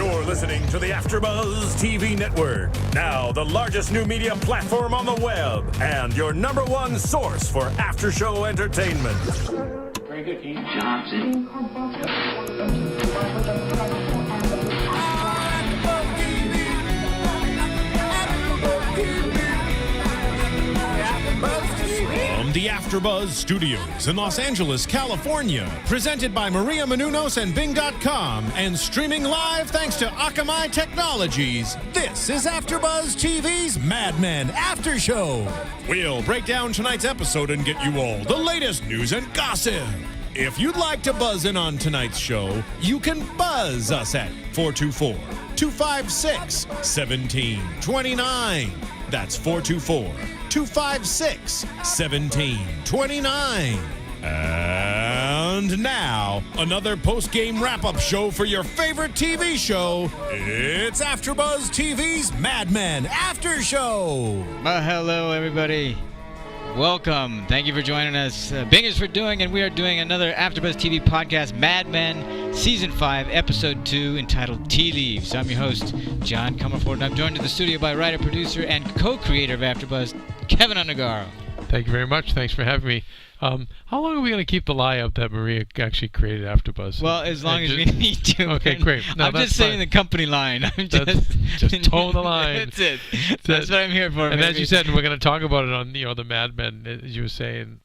You're listening to the AFTERBUZZ TV Network, now the largest new media platform on the web, and your #1 source for after-show entertainment. Very good, Keven. Johnson. From the AFTERBUZZ Studios in Los Angeles, California, presented by Maria Menounos and Bing.com, and streaming live thanks to Akamai Technologies, this is AFTERBUZZ TV's Mad Men After Show. We'll break down tonight's episode and get you all the latest news and gossip. If you'd like to buzz in on tonight's show, you can buzz us at 424-256-1729. That's 424-256-1729. And now, another post-game wrap-up show for your favorite TV show. It's AFTERBUZZ TV's Mad Men After Show. Hello, everybody. Welcome. Thank you for joining us. Bing is for doing, and we are doing another AFTERBUZZ TV podcast, Mad Men, Season 5, Episode 2, entitled Tea Leaves. I'm your host, John Comerford, and I'm joined in the studio by writer, producer, and co-creator of AFTERBUZZ, Keven Undergaro. Thank you very much. Thanks for having me. How long are we going to keep the lie up that Maria actually created AFTERBUZZ? Well, as long as we need to. Okay, great. No, I'm just saying the company line. I'm just toe the line. That's it. That's what I'm here for. And as you said, we're going to talk about it on the Mad Men, as you were saying,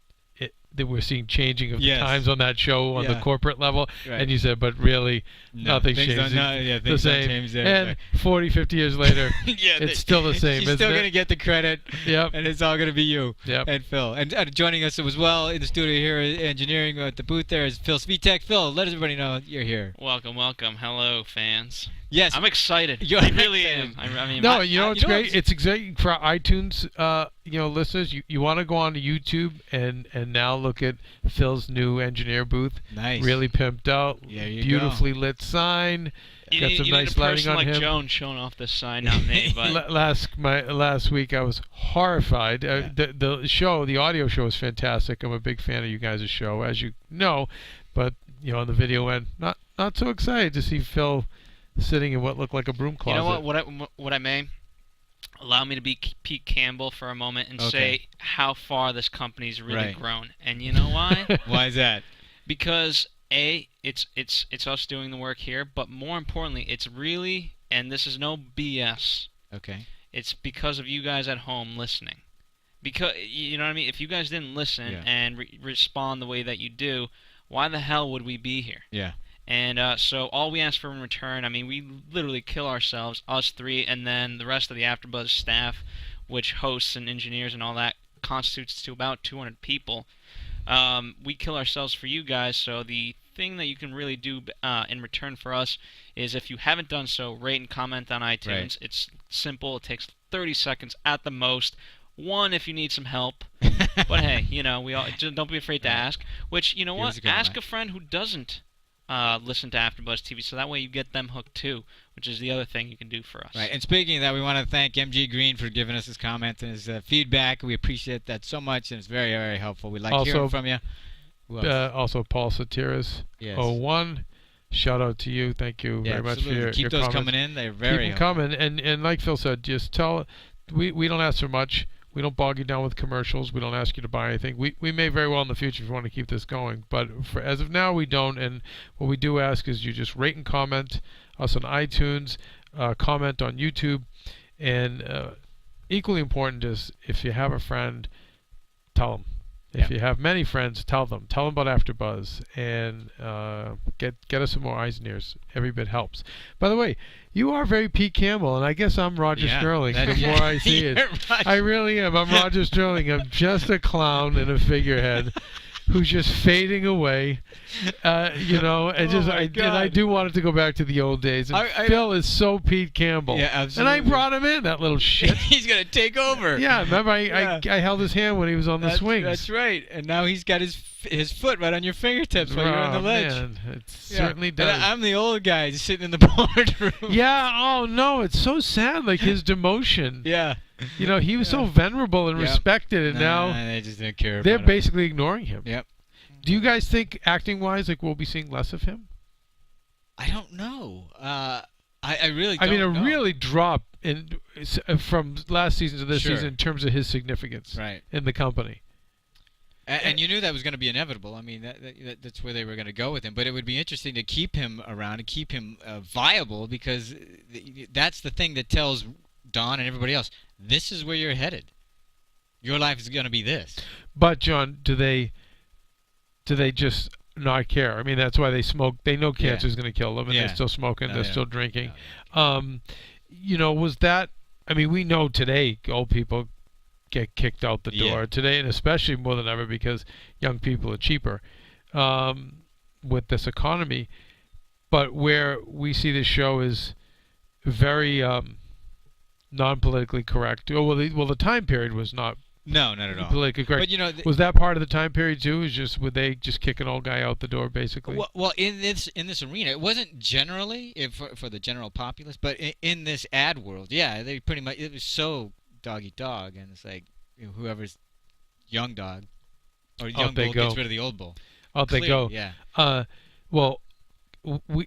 that we're seeing changing of the times on that show on the corporate level. Right. And you said, but really, nothing's changing. The same. And 40, 50 years later, it's still the same, She's still going to get the credit. Yep. And it's all going to be you and Phil. And joining us as well in the studio here, engineering at the booth there, is Phil Svitek. Phil, let everybody know you're here. Welcome, welcome. Hello, fans. Yes. I'm excited. I really am. I mean, it's great. It's exciting for iTunes listeners. You want to go on to YouTube and now look at Phil's new engineer booth. Nice. Really pimped out. Yeah, beautifully lit sign. Got some nice lighting on him. like Joan showing off the sign, not me. But last week I was horrified. The audio show was fantastic. I'm a big fan of you guys' show, as you know. But on the video end, not so excited to see Phil sitting in what looked like a broom closet. You know what I may? Allow me to be Pete Campbell for a moment and say how far this company's really grown. And you know why? Why is that? Because it's us doing the work here, but more importantly, it's really, and this is no BS. Okay. It's because of you guys at home listening. Because you know what I mean? If you guys didn't listen and respond the way that you do, why the hell would we be here? Yeah. And so all we ask for in return, I mean, we literally kill ourselves, us three, and then the rest of the AFTERBUZZ staff, which hosts and engineers and all that, constitutes to about 200 people. We kill ourselves for you guys, so the thing that you can really do in return for us is, if you haven't done so, rate and comment on iTunes. Right. It's simple. It takes 30 seconds at the most. One, if you need some help. But hey, we all just don't be afraid to ask. Which, you know what? Ask a friend who doesn't listen to AFTERBUZZ TV, so that way you get them hooked too, which is the other thing you can do for us. Right, and speaking of that, we want to thank MG Green for giving us his comments and his feedback. We appreciate that so much, and it's very, very helpful. We like hearing from you. Also, Paul Satiras, 01. Shout out to you. Thank you very much for your Keep those comments. coming in. They're very Keep them coming. And like Phil said, just tell. We don't ask for much. We don't bog you down with commercials. We don't ask you to buy anything. We may very well in the future if you want to keep this going. But as of now, we don't. And what we do ask is you just rate and comment us on iTunes, comment on YouTube. And equally important is, if you have a friend, tell them. If you have many friends, tell them. Tell them about AFTERBUZZ. And get us some more eyes and ears. Every bit helps. By the way, you are very Pete Campbell, and I guess I'm Roger Sterling the more I see it. I really am. I'm Roger Sterling. I'm just a clown and a figurehead who's just fading away. I do want it to go back to the old days. And Phil is so Pete Campbell. Yeah, absolutely. And I brought him in, that little shit. He's going to take over. Yeah, remember I held his hand when he was on the swings. That's right. And now he's got his foot right on your fingertips while you're on the ledge. Man, it certainly does. And I'm the old guy just sitting in the boardroom. Yeah, oh no, it's so sad, like his demotion. Yeah. He was so venerable and respected, and now they just don't care they're about basically ignoring him. Yep. Do you guys think, acting-wise, like we'll be seeing less of him? I don't know. I really I don't mean, know. really dropped from last season to this Sure. season in terms of his significance Right. in the company. And you knew that was going to be inevitable. I mean, that's where they were going to go with him. But it would be interesting to keep him around and keep him viable, because that's the thing that tells Don and everybody else, this is where you're headed. Your life is going to be this. But John, do they just not care? I mean, that's why they smoke. They know cancer is going to kill them, and they're still smoking. They're still drinking. You know, was that? I mean, we know today old people get kicked out the door today, and especially more than ever because young people are cheaper with this economy. But where we see this show is very non-politically correct. Well, the time period was not. No, not at all. Politically correct. But you know, was that part of the time period too? Is just would they just kick an old guy out the door basically? Well, in this arena, it wasn't generally for the general populace, but in this ad world, yeah, they pretty much, it was so dog eat dog, and it's like, you know, whoever's young dog or young bull gets rid of the old bull. Out they go. Yeah. Well,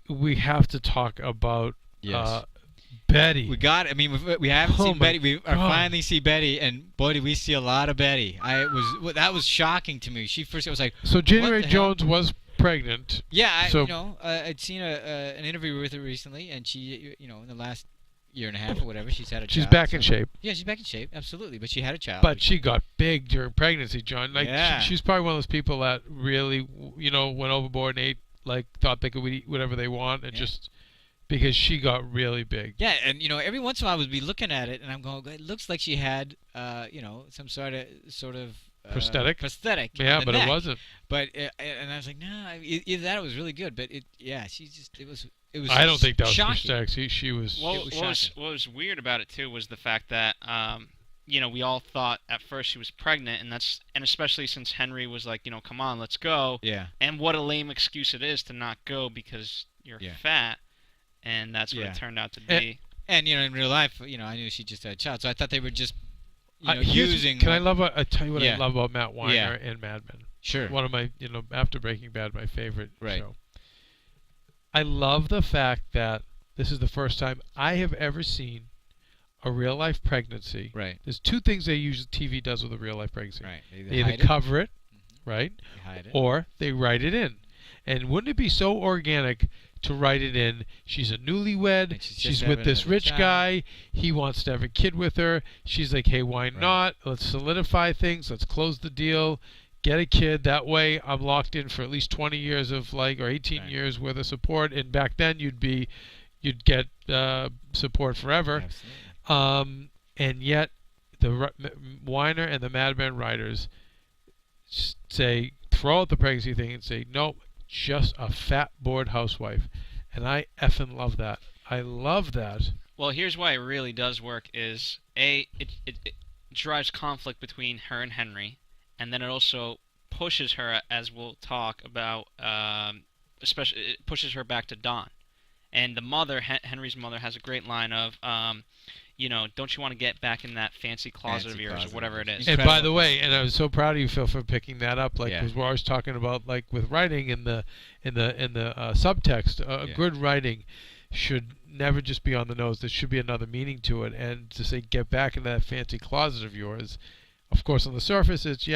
we have to talk about Betty. We got it. I mean, we haven't seen Betty. We are finally see Betty, and boy, did we see a lot of Betty. That was shocking to me. It was like. So January Jones was pregnant. Yeah, I'd seen an interview with her recently, and she, in the last year and a half or whatever, she's had a child. She's back in shape. Yeah, she's back in shape, absolutely. But she had a child. But she got big during pregnancy, John. Like she's probably one of those people that really, went overboard and thought they could eat whatever they want, and just. Because she got really big. Yeah, and every once in a while I would be looking at it, and I'm going, it looks like she had, some sort of prosthetic. Yeah, but neck. It wasn't. But and I was like, no, either that or it was really good. But it was. I don't think that was shocking. prosthetic. She was. Well, what was weird about it too was the fact that we all thought at first she was pregnant, and especially since Henry was like, come on, let's go. Yeah. And what a lame excuse it is to not go because you're fat. And that's what it turned out to be. And in real life, I knew she just had a child, so I thought they were just using. Can I tell you what I love about Matt Weiner and Mad Men? Sure. One of my, after Breaking Bad, my favorite right. show. I love the fact that this is the first time I have ever seen a real life pregnancy. Right. There's two things TV does with a real life pregnancy. Right. They either cover it, right, they hide it, or they write it in. And wouldn't it be so organic to write it in? She's a newlywed. She's with this rich guy. He wants to have a kid with her. She's like, hey, why not? Let's solidify things. Let's close the deal. Get a kid. That way I'm locked in for at least 20 years of or 18 years worth of support. And back then you'd get support forever. Absolutely. And yet the Weiner and the Mad Men writers say, throw out the pregnancy thing and say, nope. Just a fat, bored housewife. And I effing love that. I love that. Well, here's why it really does work is, it drives conflict between her and Henry, and then it also pushes her, as we'll talk about, especially it pushes her back to Don. And the mother, Henry's mother, has a great line of, don't you want to get back in that fancy closet of yours or whatever it is. And by the way, and I was so proud of you, Phil, for picking that up. Because we're always talking about with writing in the subtext. Good writing should never just be on the nose. There should be another meaning to it. And to say get back in that fancy closet of yours, of course, on the surface it's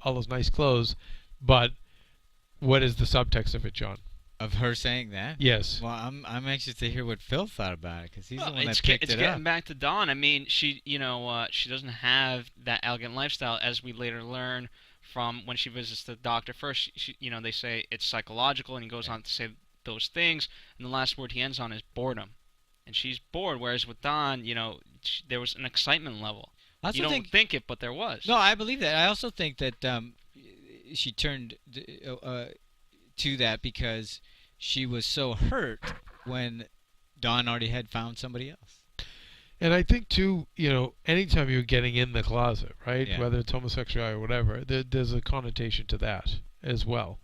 all those nice clothes, but what is the subtext of it, John? Of her saying that? Yes. Well, I'm anxious to hear what Phil thought about it, because he's the one that picked it up. It's getting back to Dawn. I mean, she doesn't have that elegant lifestyle, as we later learn from when she visits the doctor. First, they say it's psychological, and he goes on to say those things, and the last word he ends on is boredom, and she's bored. Whereas with Dawn, there was an excitement level. You don't think it, but there was. No, I believe that. I also think that she turned to that because she was so hurt when Dawn already had found somebody else. And I think too, anytime you're getting in the closet, right, whether it's homosexuality or whatever, there's a connotation to that as well.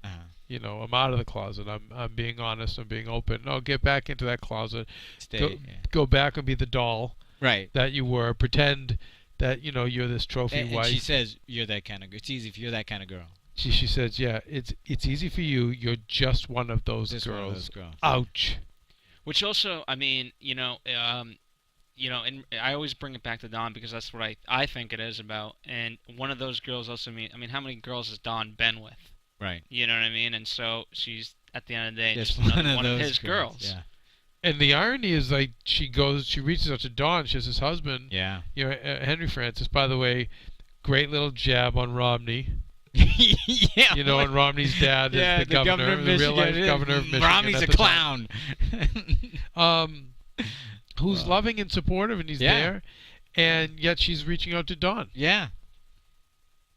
I'm out of the closet. I'm being honest. I'm being open. No, get back into that closet. Go back and be the doll that you were. Pretend that you're this trophy wife. And she says you're that kind of girl. It's easy if you're that kind of girl. She says, it's easy for you. You're just one of those girls. Ouch. Which also, I mean, and I always bring it back to Dawn because that's what I think it is about. And one of those girls also how many girls has Dawn been with? Right. You know what I mean? And so she's, at the end of the day, Just just one of one of those his girls. Yeah. And the irony is, like, she reaches out to Dawn. She has his husband. Yeah. Henry Francis. By the way, great little jab on Romney. Yeah. And Romney's dad is the governor of the real life Michigan. governor of Michigan. Romney's at a the clown. Who's loving and supportive, and he's there, and yet she's reaching out to Dawn. Yeah.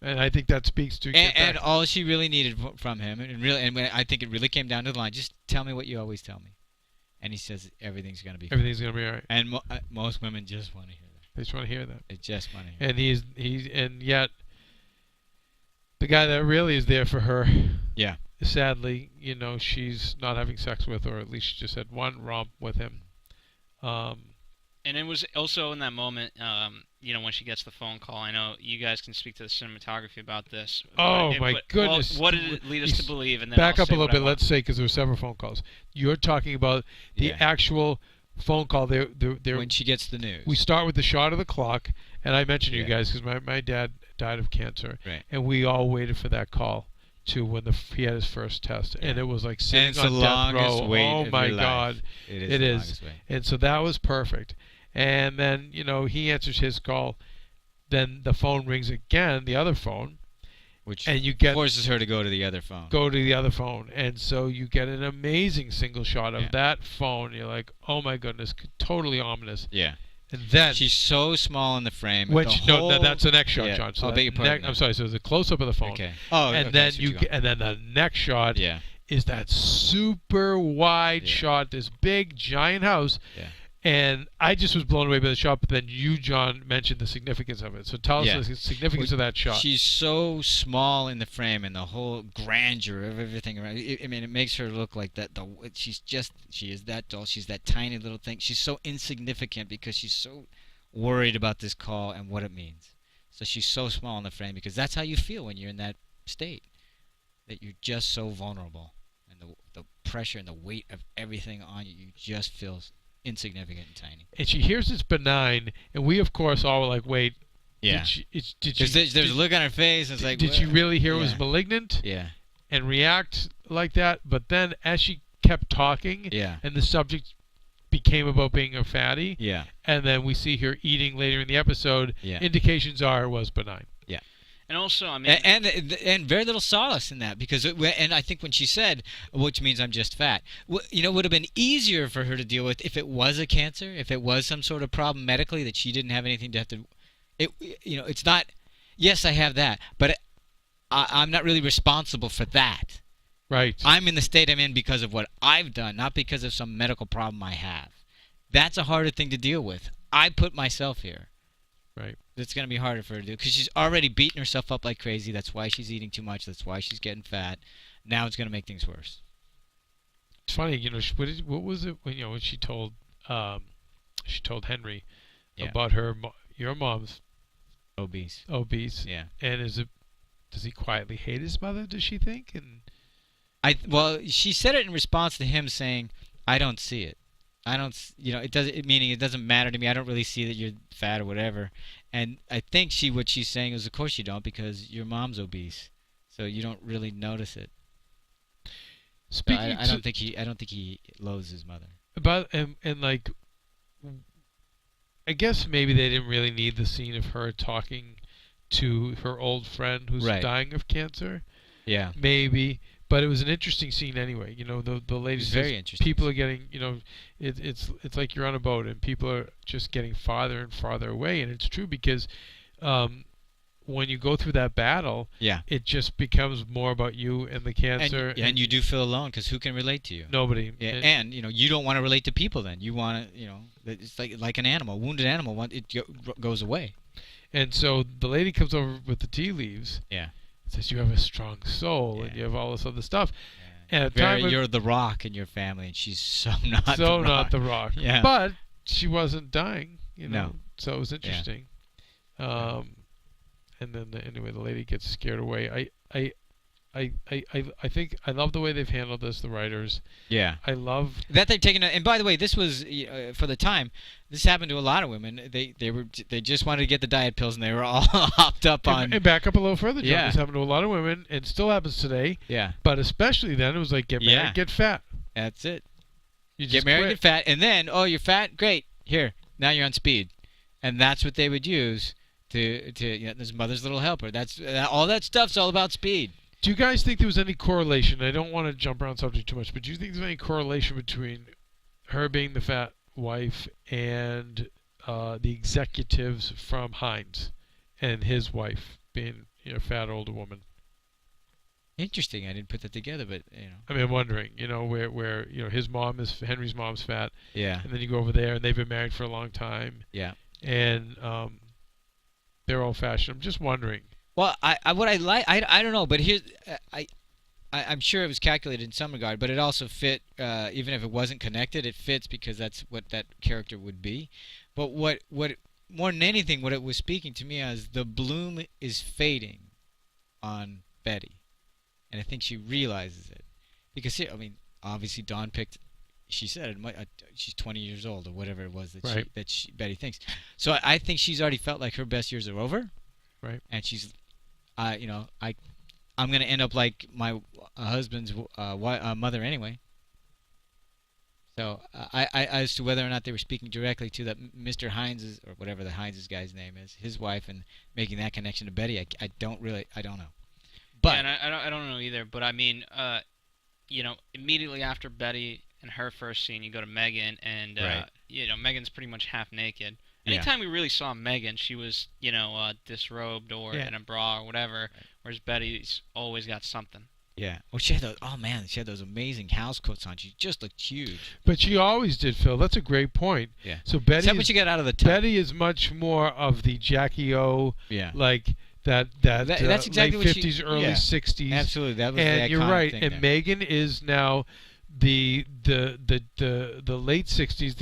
And I think that speaks to and all she really needed from him, and when I think it really came down to the line, just tell me what you always tell me. And he says everything's gonna be fine. Everything's gonna be all right. And most women just want to hear that. They just want to hear that. They just want to hear. And yet the guy that really is there for her. Yeah. Sadly, she's not having sex with, or at least she just had one romp with him. And it was also in that moment, when she gets the phone call. I know you guys can speak to the cinematography about this. Oh, my goodness. What did it lead us to believe? And then back I'll up a say little what I bit. want. Let's say, because there were several phone calls. You're talking about the actual phone call. They're when she gets the news. We start with the shot of the clock, and I mentioned you Yeah. guys because my dad died of cancer, Right. and we all waited for that call to when he had his first test, and it was like sitting it's on the death longest row. wait Oh of my your God, life. It it the is. longest wait. And so that was perfect. And then he answers his call. Then the phone rings again, the other phone, Which and you get forces her to go to the other phone. go to the other phone, and so you get an amazing single shot of Yeah. that phone. You're like, oh my goodness, totally ominous. Yeah. And then She's so small in the frame. that's the next shot, Yeah. John. So Oh, that beg your pardon, I'm sorry. So there's a close up of the phone. Okay. Oh, and okay, then so you go. and then the next shot Yeah. is that super wide shot, this big giant house. Yeah. And I just was blown away by the shot, but then you, John, mentioned the significance of it. So tell us the significance of that shot. She's so small in the frame, and the whole grandeur of everything around. It makes her look like that. She is that doll. She's that tiny little thing. She's so insignificant because she's so worried about this call and what it means. So she's so small in the frame because that's how you feel when you're in that state, that you're just so vulnerable, and the pressure and the weight of everything on you, you just feel insignificant and tiny. And she hears it's benign, and we, of course, all were like, wait. Yeah. Did she, There's a look on her face. It's like, did she really hear it was Yeah. malignant Yeah. and react like that? But then as she kept talking, Yeah. and the subject became about being a fatty, Yeah. and then we see her eating later in the episode, Yeah. indications are it was benign. And also, I mean, And very little solace in that because and I think when she said, which means I'm just fat, would have been easier for her to deal with if it was a cancer, if it was some sort of problem medically that she didn't have anything to have to. It's not. Yes, I have that, but I'm not really responsible for that. Right. I'm in the state I'm in because of what I've done, not because of some medical problem I have. That's a harder thing to deal with. I put myself here. Right. It's going to be harder for her to do because she's already beating herself up like crazy. That's why she's eating too much. That's why she's getting fat. Now it's going to make things worse. It's funny, what was it when she told Henry about your mom's Obese. Yeah. And does he quietly hate his mother? Does she think? And she said it in response to him saying, "I don't see it. I don't, meaning it doesn't matter to me. I don't really see that you're fat or whatever." And I think what she's saying is, of course you don't, because your mom's obese, so you don't really notice it. I don't think he loathes his mother. I guess maybe they didn't really need the scene of her talking to her old friend who's dying of cancer. Yeah. Maybe. But it was an interesting scene anyway. The lady says very interesting. People are getting, it's like you're on a boat and people are just getting farther and farther away. And it's true because when you go through that battle, it just becomes more about you and the cancer. And you do feel alone because who can relate to you? Nobody. Yeah, and you don't want to relate to people then. You want to, it's like an animal. A wounded animal, it goes away. And so the lady comes over with the tea leaves. Yeah. Says you have a strong soul and you have all this other stuff. Yeah. And you're the rock in your family, and she's so not the rock. Yeah. But she wasn't dying, No. So it was interesting. Yeah. And then anyway, the lady gets scared away. I think I love the way they've handled this, the writers. Yeah. I love that they've taken. And by the way, this was for the time. This happened to a lot of women. They just wanted to get the diet pills, and they were all hopped up on. And back up a little further, John. Yeah. This happened to a lot of women, and still happens today. Yeah. But especially then, it was like get married, get fat. That's it. You Get just married, quit. get fat, and then you're fat. Great. Here, now you're on speed, and that's what they would use to this mother's little helper. All that stuff's all about speed. Do you guys think there was any correlation? I don't want to jump around subject too much, but do you think there's any correlation between her being the fat wife and the executives from Heinz and his wife being a fat older woman? Interesting. I didn't put that together, but I mean, I'm wondering, where his mom is Henry's mom's fat. Yeah. And then you go over there, and they've been married for a long time. Yeah. And they're old-fashioned. I'm just wondering. Well, I don't know, but here's I'm sure it was calculated in some regard, but it also fit. Even if it wasn't connected, it fits because that's what that character would be. But what more than anything, what it was speaking to me as the bloom is fading on Betty, and I think she realizes it because obviously Dawn picked. She said she's 20 years old or whatever it was that Betty thinks. So I think she's already felt like her best years are over. Right. And she's, I'm going to end up like my husband's mother anyway. So as to whether or not they were speaking directly to that Mr. Heinz's, or whatever the Heinz's guy's name is, his wife, and making that connection to Betty, I don't know. But and I don't know either. But I mean, immediately after Betty and her first scene, you go to Megan, and Megan's pretty much half naked. Anytime we really saw Megan, she was, disrobed or in a bra or whatever, whereas Betty's always got something. Yeah. Well, she had those amazing house coats on. She just looked huge. But she always did, Phil. That's a great point. Yeah. So Betty, except when you get out of the tub. Betty is much more of the Jackie O, like that's exactly late 50s, early 60s. Absolutely. That was and the you're right. thing And there. Megan is now the late 60s,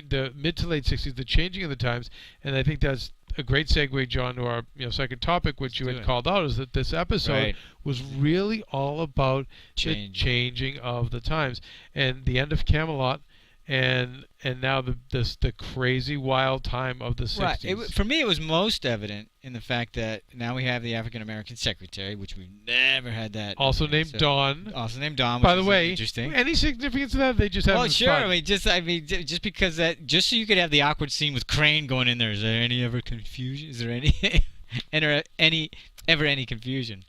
the mid to late 60s, the changing of the times, and I think that's a great segue, John, to our second topic, which you had called out, is that this episode was really all about the changing of the times and the end of Camelot, and now the crazy wild time of the 60s. Right. For me, it was most evident in the fact that now we have the African American secretary, which we've never had that. Also named Dawn. Also named Dawn. By the way, interesting. Any significance to that? They just have. Well, sure. Fun. Just because just so you could have the awkward scene with Crane going in there. Is there any ever confusion? Is there any any confusion?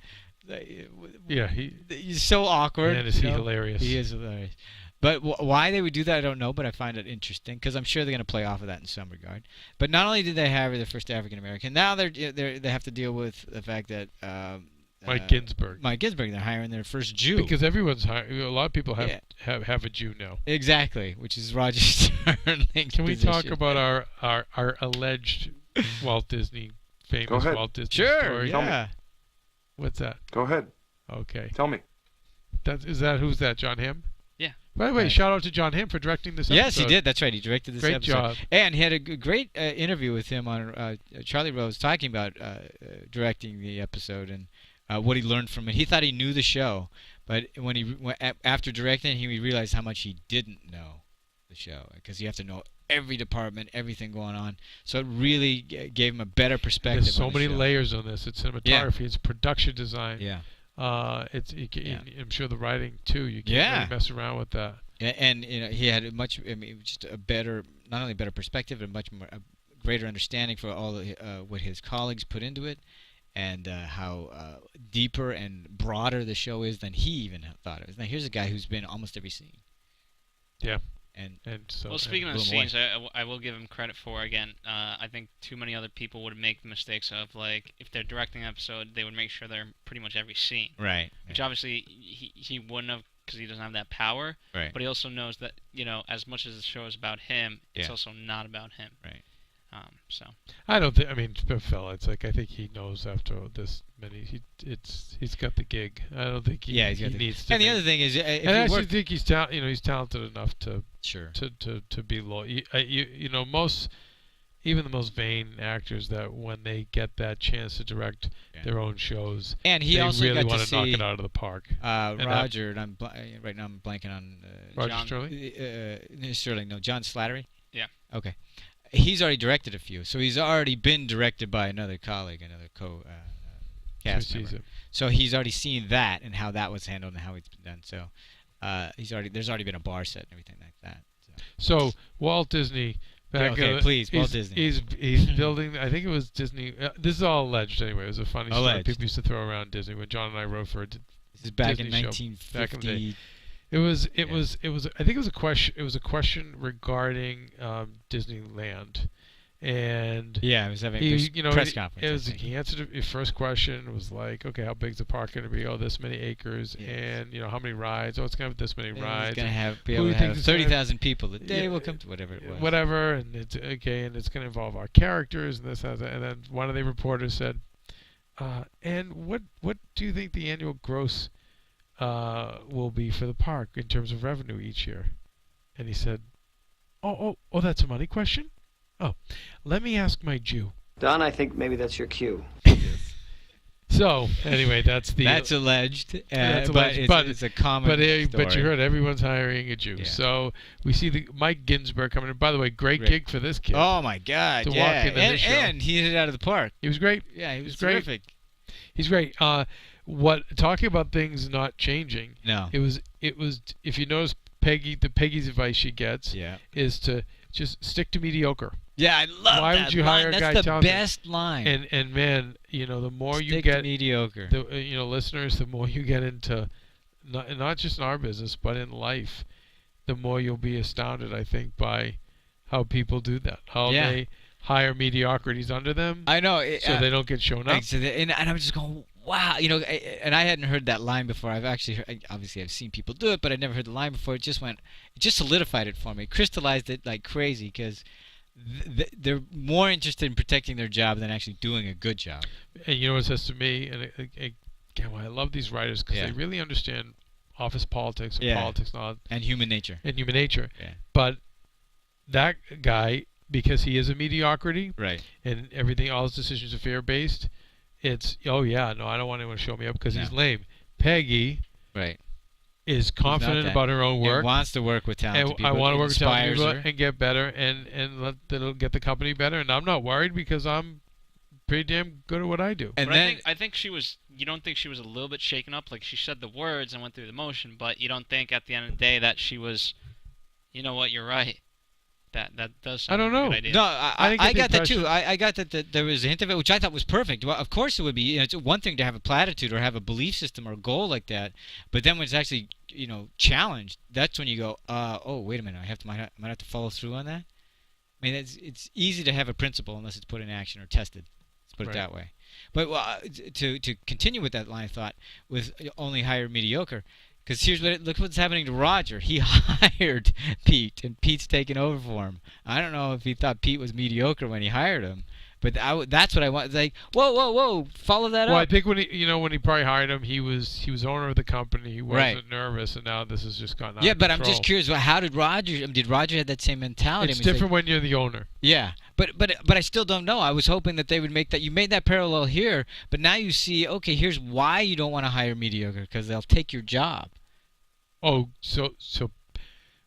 Yeah, he's so awkward. Man, is he hilarious? He is hilarious. But why they would do that, I don't know, but I find it interesting because I'm sure they're going to play off of that in some regard. But not only did they have their first African American, now they have to deal with the fact that Mike Ginsberg. They're hiring their first Jew because everyone's hiring. A lot of people have a Jew now. Exactly, which is Roger Sterling's Can we position. talk about our alleged Walt Disney famous Walt Disney story? Yeah. What's that? Go ahead. Okay. Tell me. Who's that? John Hamm? Yeah. By the way, shout out to John Hamm for directing this episode. Yes, he did. That's right. He directed this episode. Great job. And he had a great interview with him on Charlie Rose talking about directing the episode and what he learned from it. He thought he knew the show, but after directing, he realized how much he didn't know the show because you have to know every department, everything going on. So it really gave him a better perspective. There's so on the many show. layers on this. It's cinematography. It's production design. Yeah. I'm sure the writing too. You can't really mess around with that. And he had just a better, not only better perspective, but a greater understanding for all what his colleagues put into it, and how deeper and broader the show is than he even thought it was. Now here's a guy who's been almost every scene. Yeah. And so. Well, speaking of the scenes, I will give him credit for again. I think too many other people would make the mistakes of if they're directing an episode, they would make sure they're pretty much every scene. Right. Which obviously he wouldn't have because he doesn't have that power. Right. But he also knows that as much as the show is about him, it's also not about him. Right. So. I don't think. I mean, Phil, it's like I think he knows after this many. He's got the gig. I don't think he needs to. And the other thing is, I actually think he's talented enough to sure to be loyal. Most even the most vain actors, that when they get that chance to direct their own shows, and he they also really got want to to knock see it out of the park. Roger, and right now I'm blanking on Roger John, Sterling? Sterling, no, John Slattery. Yeah. Okay. He's already directed a few, so he's already been directed by another colleague, another cast member. So he's already seen that and how that was handled and how it's been done. So there's already been a bar set and everything like that. So Walt Disney. Please, Walt Disney. He's building. I think it was Disney. This is all alleged anyway. It was a funny story people used to throw around Disney when John and I wrote for a Disney This is back show, in 1950. back in the day. It was. I think it was a question. It was a question regarding Disneyland, and it was having a press conference. He answered his first question. It was like, okay, how big's the park going to be? Oh, this many acres, and how many rides? Oh, it's going to have this many rides. It's going to be able to have 30,000 people. The day will come to whatever it was. Whatever, and it's okay, and it's going to involve our characters and this, and that. And then one of the reporters said, "And what do you think the annual gross will be for the park in terms of revenue each year?" And he said, "Oh, that's a money question? Oh, let me ask my Jew." Don, I think maybe that's your cue. So anyway, that's alleged. That's alleged, but it's a common story. But you heard everyone's hiring a Jew. Yeah. So we see the Mike Ginsberg coming in. By the way, great gig for this kid. Oh my God! To walk into this show. And he hit it out of the park. He was great. Yeah, he was terrific. Great. He's great. Talking about things not changing? No. It was. If you notice, Peggy's advice she gets is to just stick to mediocre. Yeah, I love that. Why would you hire a guy That's the talented? best line. And man, the more stick you get to mediocre, listeners, the more you get into not just in our business but in life, the more you'll be astounded, I think, by how people do that. How they hire mediocrities under them. I know, so they don't get shown up. And I'm just going, wow, and I hadn't heard that line before. I've actually obviously I've seen people do it, but I'd never heard the line before. It just solidified it for me, crystallized it like crazy, because they're more interested in protecting their job than actually doing a good job. And you know what it says to me, and again, I love these writers because they really understand office politics and politics and human nature. Yeah. But that guy, because he is a mediocrity, right, and everything, all his decisions are fear-based, it's, I don't want anyone to show me up because he's lame. Peggy, right, is confident about her own work. And wants to work with talented people. I want to work with talented people her. and get better and that'll get the company better. And I'm not worried because I'm pretty damn good at what I do. And but I think she was. You don't think she was a little bit shaken up? Like, she said the words and went through the motion, but you don't think at the end of the day that she was, you know what, you're right. That does sound like a good idea. No, I got that too. I got that there was a hint of it, which I thought was perfect. Well, of course it would be. It's one thing to have a platitude or have a belief system or a goal like that, but then when it's actually challenged, that's when you go, oh, wait a minute, might have to follow through on that. I mean, it's easy to have a principle unless it's put in action or tested. Let's put it that way. But to continue with that line of thought, with only hire mediocre. Because look what's happening to Roger. He hired Pete, and Pete's taking over for him. I don't know if he thought Pete was mediocre when he hired him, but that's what I want. It's like, whoa, follow that up. Well, I think when he probably hired him, he was owner of the company. He wasn't nervous, and now this has just gotten out of control. I'm just curious. How did Roger? Did Roger have that same mentality? It's different when you're the owner. Yeah, but I still don't know. I was hoping that they would make that. You made that parallel here, but now you see. Okay, here's why you don't want to hire mediocre, because they'll take your job. Oh, so,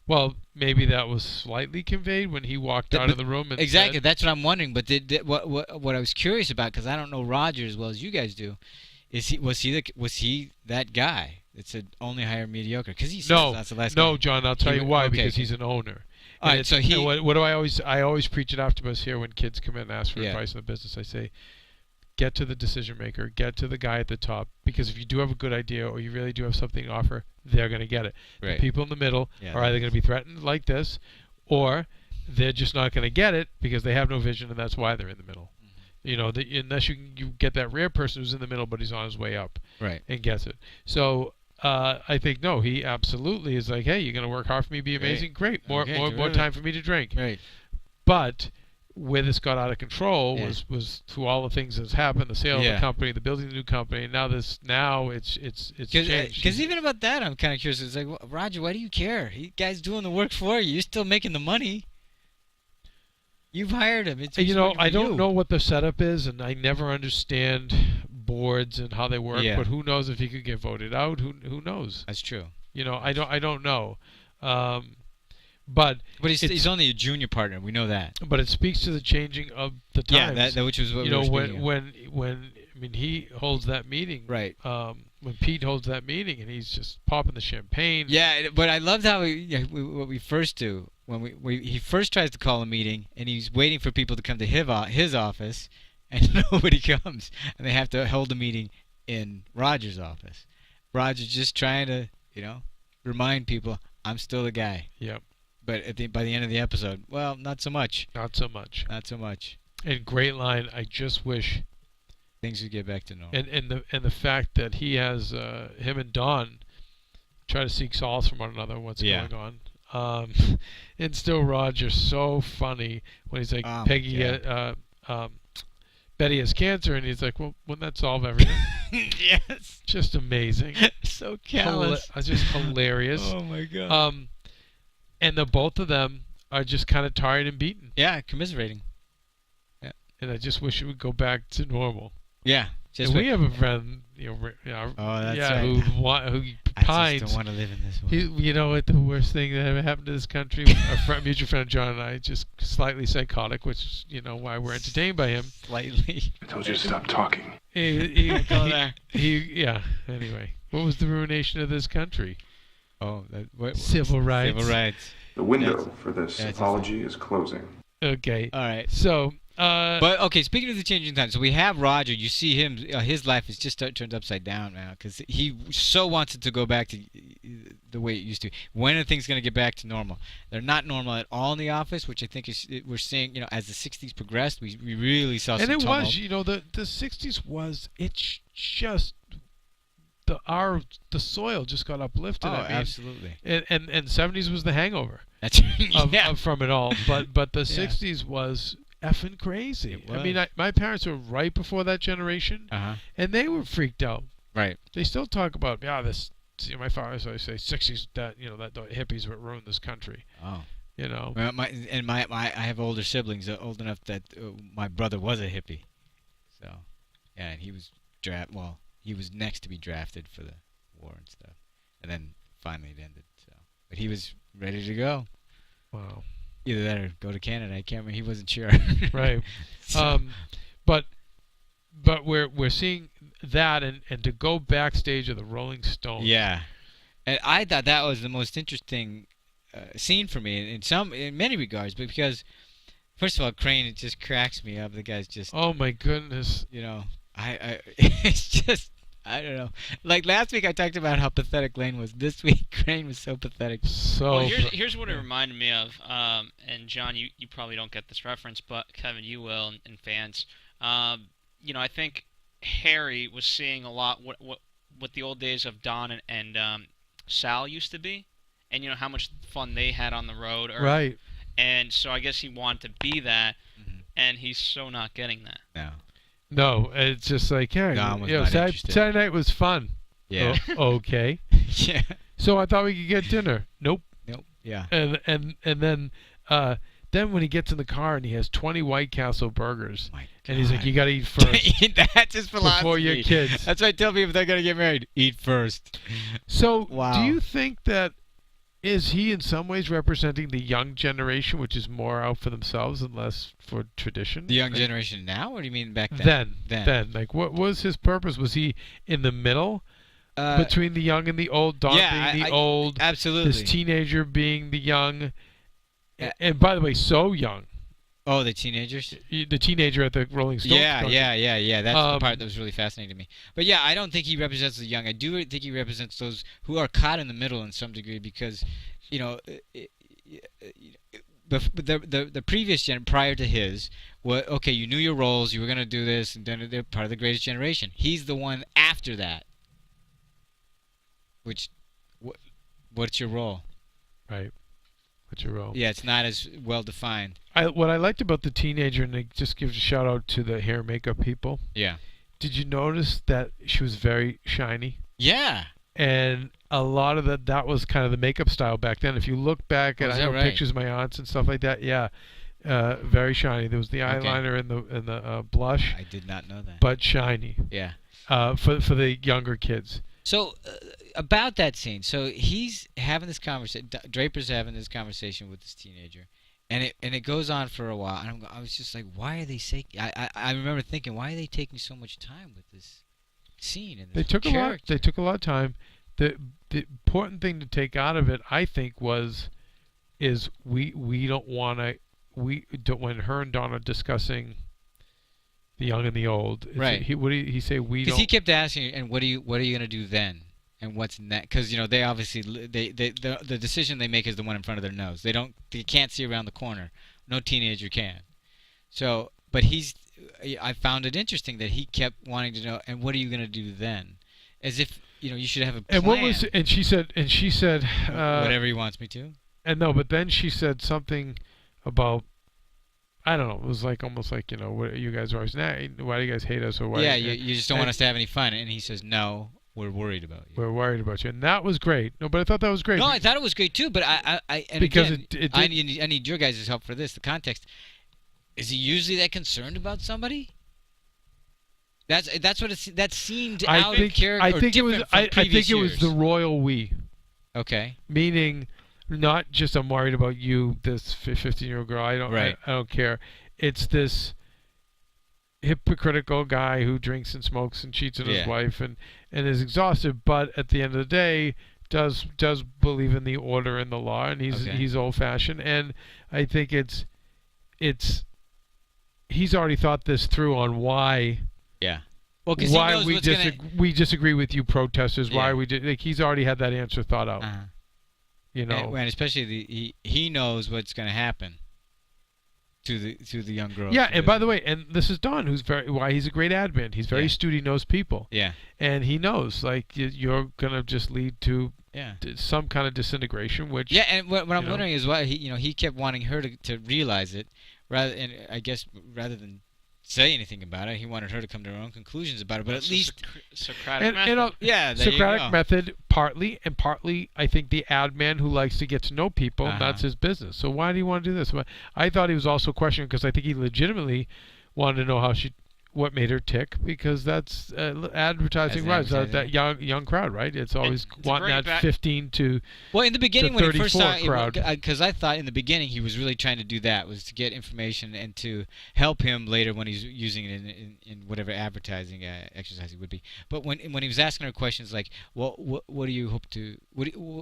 well, maybe that was slightly conveyed when he walked out of the room. And exactly, that's what I'm wondering. But what I was curious about, because I don't know Roger as well as you guys do, was he that guy that said only hire mediocre? Because he says that's the last guy. No, John, I'll tell you why. Because he's an owner. All right, so what do I always preach at AFTERBUZZ here when kids come in and ask for advice in the business? I say, get to the decision maker, get to the guy at the top, because if you do have a good idea or you really do have something to offer, they're going to get it. Right. The people in the middle are either going to be threatened like this, or they're just not going to get it because they have no vision, and that's why they're in the middle. Mm-hmm. Unless you get that rare person who's in the middle but he's on his way up and gets it. So I think, no, he absolutely is like, hey, you're going to work hard for me, be amazing? Great. More time for me to drink. Right. But where this got out of control was through all the things that's happened, the sale of the company, the building of the new company, and now it's changed. Because even about that, I'm kind of curious. It's like, well, Roger, why do you care? He guy's doing the work for you. You're still making the money. You've hired him. It's You know, working for I don't you. know what the setup is, and I never understand boards and how they work. Yeah. But who knows if he could get voted out? Who knows? That's true. You know, I don't know. But he's only a junior partner. We know that. But it speaks to the changing of the times. Yeah, that which was what you we know were speaking of. when I mean he holds that meeting. Right. When Pete holds that meeting and he's just popping the champagne. Yeah, but I loved how what we first do when he first tries to call a meeting and he's waiting for people to come to his office and nobody comes and they have to hold a meeting in Roger's office. Roger's just trying to remind people I'm still the guy. Yep. But by the end of the episode, well, not so much. Not so much. Not so much. And great line. I just wish things would get back to normal. And the fact that he has him and Don try to seek solace from one another. What's going on? And still Roger's so funny when he's like Peggy, Betty has cancer, and he's like, well, wouldn't that solve everything? Yes. Just amazing. So callous. Just hilarious. Oh my god. And the both of them are just kind of tired and beaten. Yeah, commiserating. Yeah. And I just wish it would go back to normal. Yeah. And we have a friend, who pines. I just don't want to live in this one. You know what? The worst thing that ever happened to this country. Our mutual friend John and I, just slightly psychotic, which is why we're entertained by him. Slightly. I told you to stop talking. Don't go there. Anyway, what was the ruination of this country? Oh, civil rights. Civil rights. The window for this apology is closing. Okay. All right. So. But okay, speaking of the changing times, so we have Roger. You see him; his life is just turned upside down now because he so wants it to go back to the way it used to. When are things going to get back to normal? They're not normal at all in the office, which I think is we're seeing. As the '60s progressed, we really saw some tumult. And it was, the '60s was it's just the soil just got uplifted. Oh, absolutely. And '70s was the hangover. That's from it all. But the '60s was effing crazy. I mean, my parents were right before that generation, and they were freaked out. Right. They still talk about this. My father always say '60s that that the hippies would ruin this country. Oh. I have older siblings old enough that my brother was a hippie, so and he was he was next to be drafted for the war and stuff, and then finally it ended. So, but he was ready to go. Wow. Either that or go to Canada. I can't remember. He wasn't sure. Right. So. But we're seeing that and to go backstage of the Rolling Stones. Yeah. And I thought that was the most interesting scene for me in many regards, but because first of all, Crane, it just cracks me up. The guy's just oh my goodness. I it's just I don't know. Like last week I talked about how pathetic Lane was. This week Crane was so pathetic. Well, here's what it reminded me of. And John, you probably don't get this reference, but Kevin, you will, and fans. I think Harry was seeing a lot what the old days of Don and Sal used to be, and how much fun they had on the road. Right. And so I guess he wanted to be that, and he's so not getting that. No, it's just like, Saturday night was fun. Yeah. Okay. Yeah. So I thought we could get dinner. Nope. Yeah. And then when he gets in the car and he has 20 White Castle burgers, and he's like, you got to eat first. That's his philosophy. Before your kids. That's what I tell people if they're going to get married. Eat first. So do you think that is he in some ways representing the young generation, which is more out for themselves and less for tradition? The young generation now, or do you mean back then? Then. Like, what was his purpose? Was he in the middle between the young and the old? Don being the old, absolutely. This teenager being the young, and by the way, so young. Oh, the teenagers? The teenager at the Rolling Stones. Yeah. That's the part that was really fascinating to me. But yeah, I don't think he represents the young. I do think he represents those who are caught in the middle in some degree because, the previous gen prior to his, okay, you knew your roles, you were going to do this, and then they're part of the greatest generation. He's the one after that. What's your role? Right. What's your role? Yeah, it's not as well defined. What I liked about the teenager, and I just give a shout out to the hair and makeup people. Yeah. Did you notice that she was very shiny? Yeah. And a lot of that was kind of the makeup style back then. If you look back at pictures of my aunts and stuff like that, yeah. Very shiny. There was the eyeliner and the blush. I did not know that. But shiny. Yeah. For the younger kids. So about that scene, so he's having this conversation. Draper's having this conversation with this teenager, and it goes on for a while. And I was just like, why are they taking? I remember thinking, why are they taking so much time with this scene? And this character? They took a lot of time. The important thing to take out of it, I think, is we don't want to. When her and Don are discussing the young and the old, right? What did he say? Because he kept asking, and what are you gonna do then? And what's next? Because they obviously the decision they make is the one in front of their nose. They can't see around the corner. No teenager can. So, but I found it interesting that he kept wanting to know. And what are you gonna do then? As if you should have a plan. And she said whatever he wants me to. And no, but then she said something about, I don't know, it was almost like, what you guys are always, why do you guys hate us? Or why? Yeah, you just don't want us to have any fun. And he says, no, we're worried about you. We're worried about you. And that was great. No, but I thought that was great. No, I thought it was great too, but I need your guys' help for this, the context. Is he usually that concerned about somebody? That's what that seemed out of character. I think it was the royal we. Okay. Meaning, not just I'm worried about you, this 15-year-old girl. I don't care. It's this hypocritical guy who drinks and smokes and cheats on his wife and is exhausted, but at the end of the day does believe in the order and the law, and he's old-fashioned. And I think he's already thought this through on why. Yeah. Well, because why we disagree with you protesters. Yeah. Why we did. He's already had that answer thought out. And especially he knows what's going to happen to the young girl. Yeah, and by the way, and this is Don, who's he's a great admin. He's very astute. He knows people. Yeah. And he knows you're going to just lead to some kind of disintegration. Which and what I'm wondering is why he kept wanting her to realize it rather than say anything about it. He wanted her to come to her own conclusions about it, but at least Socratic method. Socratic method partly I think the ad man who likes to get to know people, that's his business. So why do you want to do this? I thought he was also questioning because I think he legitimately wanted to know what made her tick, because that's advertising, right? So that young crowd, right? It's always wanting that 15 to well, in the beginning when he first saw crowd. Because I thought in the beginning he was really trying to do that, was to get information and to help him later when he's using it in whatever advertising exercise it would be. But when he was asking her questions like, well, what do you hope to?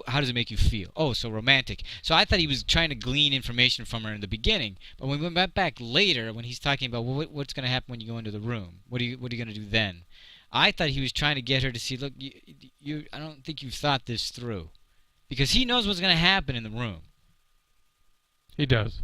How does it make you feel? Oh, so romantic. So I thought he was trying to glean information from her in the beginning. But when we went back later, when he's talking about what's going to happen when you go into the room, what are you going to do then? I thought he was trying to get her to see, look, I don't think you've thought this through, because he knows what's going to happen in the room. He does.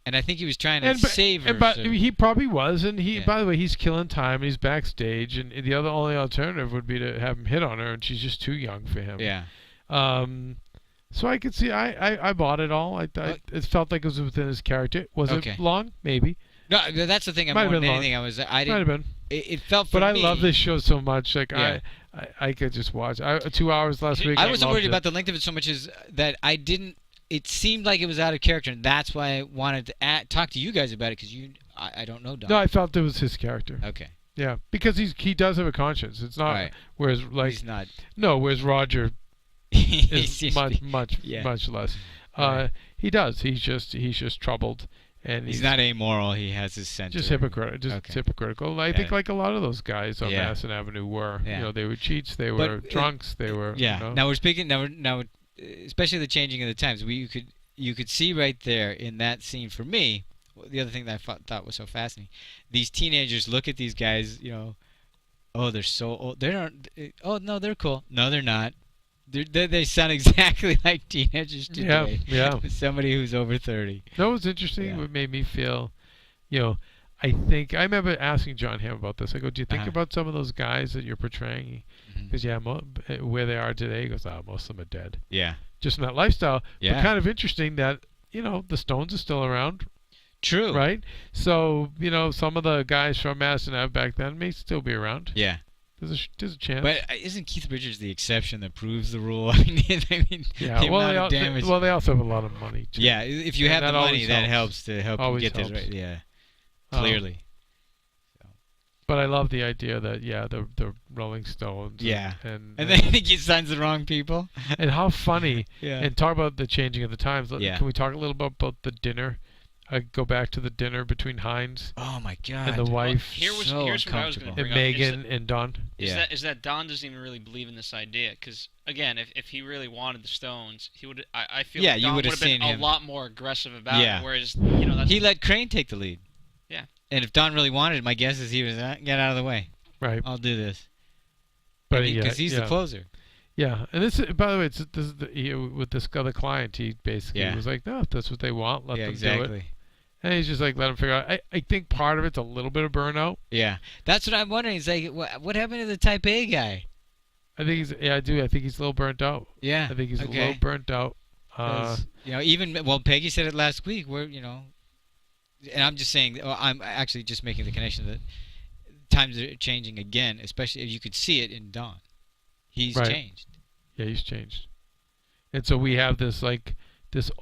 And I think he was trying to save her. But he probably was, and by the way, he's killing time, and he's backstage, and the only alternative would be to have him hit on her, and she's just too young for him. Yeah. So I could see, I bought it all. It felt like it was within his character. Was it long? Maybe. No, that's the thing. More than anything, I didn't. Might have been. It felt for me. But me. I love this show so much. I could just watch. 2 hours last week. I wasn't worried about the length of it so much as that I didn't. It seemed like it was out of character, and that's why I wanted to talk to you guys about it, because I don't know Don. No, I felt it was his character. Okay. Yeah, because he does have a conscience. It's not right. Whereas he's not. No, whereas Roger is much less. Right. He does. He's just troubled. And he's not amoral. He has his center. Just hypocritical. I think like a lot of the guys on Madison Avenue were. Yeah. They were cheats. They were drunks. They were. Yeah. Now we're speaking. Now, especially the changing of the times. You could see right there in that scene. For me, the other thing that I thought was so fascinating. These teenagers look at these guys. Oh, they're so old. They aren't. Oh no, they're cool. No, they're not. They sound exactly like teenagers today. Yeah. Somebody who's over 30. That was interesting. Yeah. It made me feel, I remember asking John Hamm about this. I go, do you think about some of those guys that you're portraying? Because where they are today, he goes, most of them are dead. Yeah. Just in that lifestyle. Yeah. But kind of interesting that, the Stones are still around. True. Right? So, some of the guys from Madison Ave back then may still be around. Yeah. There's a chance. But isn't Keith Richards the exception that proves the rule? I mean, yeah. the amount of damage. They also have a lot of money, too. Yeah, if you have the money, that helps to help you get this right. Yeah, clearly. But I love the idea that, the Rolling Stones. Yeah. And then he signs the wrong people. And how funny. Yeah. And talk about the changing of the times. Yeah. Can we talk a little bit about the dinner? Go back to the dinner between Heinz. Oh my God. And the wife. Here's what I was going to bring up. Megan and Don. Is that Don doesn't even really believe in this idea? Because again, if he really wanted the Stones, he would. I feel like Don would have been a lot more aggressive about it. Whereas he let Crane take the lead. Yeah. And if Don really wanted it, my guess is he was get out of the way. Right. I'll do this. But because he's the closer. Yeah, and this, by the way, with this other client, he basically was like, no, if that's what they want, let them do it. And he's just like, let them figure out. I think part of it's a little bit of burnout. Yeah, that's what I'm wondering. It's like, what happened to the Type A guy? I think I do. I think he's a little burnt out. Yeah. I think he's a little burnt out. Peggy said it last week. Where and I'm just saying, I'm actually just making the connection that times are changing again, especially if you could see it in Don. He's changed. Yeah, he's changed. And so we have this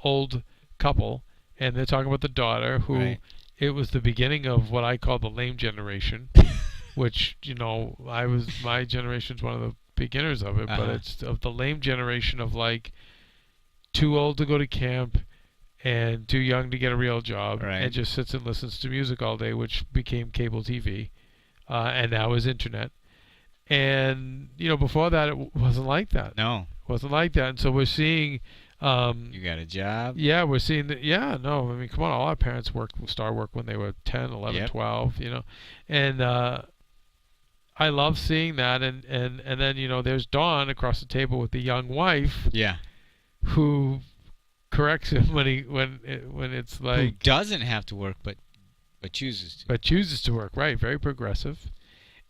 old couple, and they're talking about the daughter who it was the beginning of what I call the lame generation, which, my generation's one of the beginners of it, but it's of the lame generation of too old to go to camp and too young to get a real job and just sits and listens to music all day, which became cable TV and now is internet. And, before that, it wasn't like that. No. It wasn't like that. And so we're seeing... you got a job? Yeah, we're seeing that. Yeah, no. I mean, come on. All our parents started work when they were 10, 11, 12, And I love seeing that. And then, there's Dawn across the table with the young wife. Yeah. Who corrects him when it's like... Who doesn't have to work, but chooses to. But chooses to work, right. Very progressive.